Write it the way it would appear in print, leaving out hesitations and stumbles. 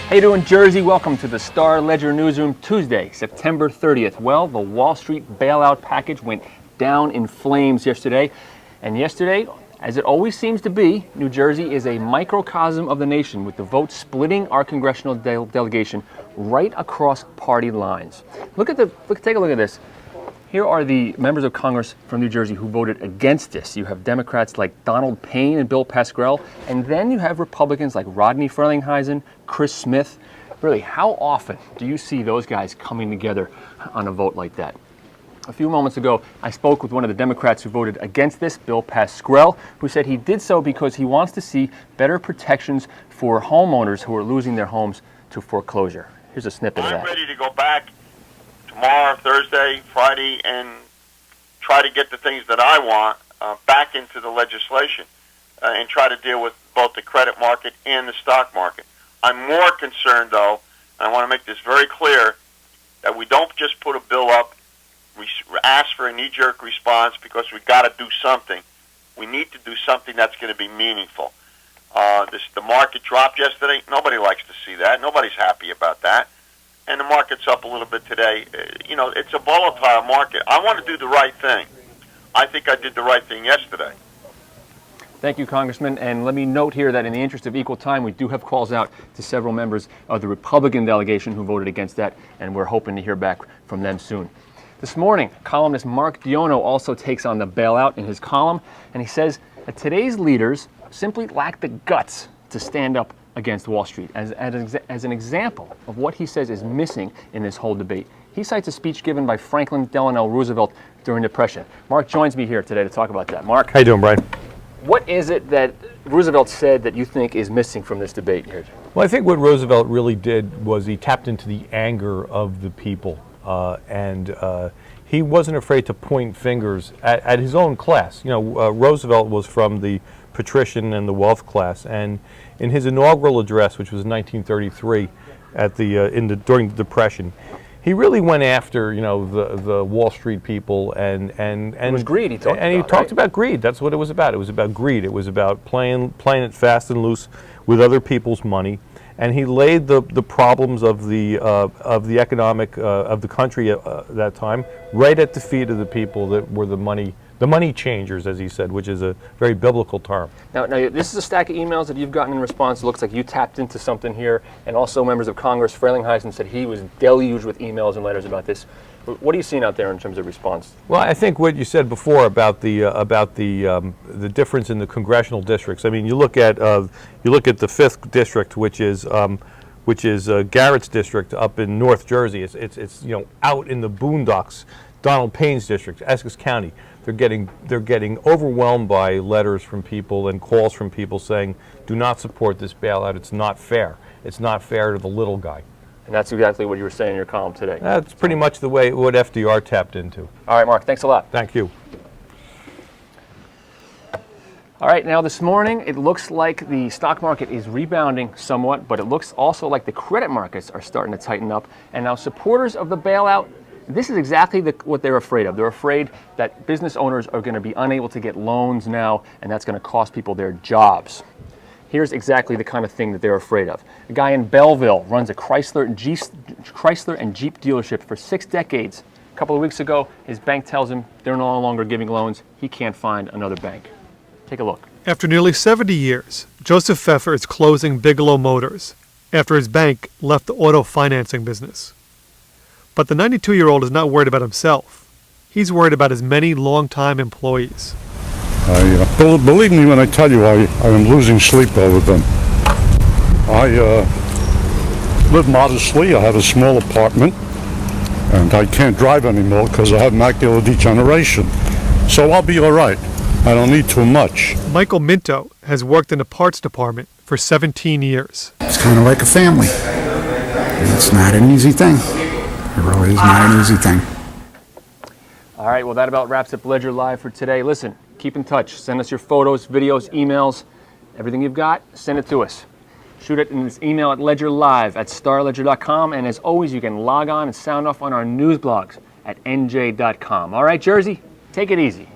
How you doing, Jersey? Welcome to the Star Ledger Newsroom, Tuesday, September 30th. Well, the Wall Street bailout package went down in flames yesterday. And yesterday, as it always seems to be, New Jersey is a microcosm of the nation, with the vote splitting our congressional delegation right across party lines. Take a look at this. Here are the members of Congress from New Jersey who voted against this. You have Democrats like Donald Payne and Bill Pascrell, and then you have Republicans like Rodney Frelinghuysen, Chris Smith. Really, how often do you see those guys coming together on a vote like that? A few moments ago, I spoke with one of the Democrats who voted against this, Bill Pascrell, who said he did so because he wants to see better protections for homeowners who are losing their homes to foreclosure. Here's a snippet of that. I'm ready to go back tomorrow, Thursday, Friday, and try to get the things that I want back into the legislation and try to deal with both the credit market and the stock market. I'm more concerned, though, and I want to make this very clear, that we don't just put a bill up, ask for a knee-jerk response because we've got to do something. We need to do something that's going to be meaningful. The market dropped yesterday. Nobody likes to see that. Nobody's happy about that. And the market's up a little bit today. It's a volatile market. I want to do the right thing. I think I did the right thing yesterday. Thank you, Congressman. And let me note here that in the interest of equal time, we do have calls out to several members of the Republican delegation who voted against that, and we're hoping to hear back from them soon. This morning, columnist Mark DiIonno also takes on the bailout in his column, and he says that today's leaders simply lack the guts to stand up against Wall Street. As an example of what he says is missing in this whole debate, he cites a speech given by Franklin Delano Roosevelt during the Depression. Mark joins me here today to talk about that. Mark. How you doing, Brian? What is it that Roosevelt said that you think is missing from this debate here? Well, I think what Roosevelt really did was he tapped into the anger of the people, and he wasn't afraid to point fingers at his own class. Roosevelt was from the patrician and the wealth class, and in his inaugural address, which was 1933, during the Depression, he really went after the Wall Street people and it was greed. He talked about greed. That's what it was about. It was about greed. It was about playing it fast and loose with other people's money. And he laid the problems of the economic of the country at that time right at the feet of the people that were the money changers, as he said, which is a very biblical term. Now, this is a stack of emails that you've gotten in response. It looks like you tapped into something here, and also members of Congress, Frelinghuysen, said he was deluged with emails and letters about this. What are you seeing out there in terms of response? Well, I think what you said before about the difference in the congressional districts. I mean, you look at the 5th district, which is Garrett's district up in North Jersey. It's out in the boondocks. Donald Payne's district, Essex County. They're getting overwhelmed by letters from people and calls from people saying, "Do not support this bailout. It's not fair. It's not fair to the little guy." And that's exactly what you were saying in your column today. That's pretty much what FDR tapped into. All right, Mark. Thanks a lot. Thank you. All right, now this morning, it looks like the stock market is rebounding somewhat, but it looks also like the credit markets are starting to tighten up. And now supporters of the bailout, this is exactly what they're afraid of. They're afraid that business owners are going to be unable to get loans now, and that's going to cost people their jobs. Here's exactly the kind of thing that they're afraid of. A guy in Belleville runs a Chrysler and Jeep dealership for 6 decades. A couple of weeks ago, his bank tells him they're no longer giving loans. He can't find another bank. Take a look. After nearly 70 years, Joseph Pfeffer is closing Bigelow Motors after his bank left the auto financing business. But the 92-year-old is not worried about himself. He's worried about his many longtime employees. Believe me when I tell you I am losing sleep over them. I live modestly. I have a small apartment, and I can't drive anymore because I have macular degeneration. So I'll be all right. I don't need too much. Michael Minto has worked in the parts department for 17 years. It's kind of like a family. It's not an easy thing. It really is not an easy thing. All right, well, that about wraps up Ledger Live for today. Listen, keep in touch. Send us your photos, videos, emails, everything you've got, send it to us. Shoot it in this email at ledgerlive@starledger.com. And as always, you can log on and sound off on our news blogs at NJ.com. All right, Jersey, take it easy.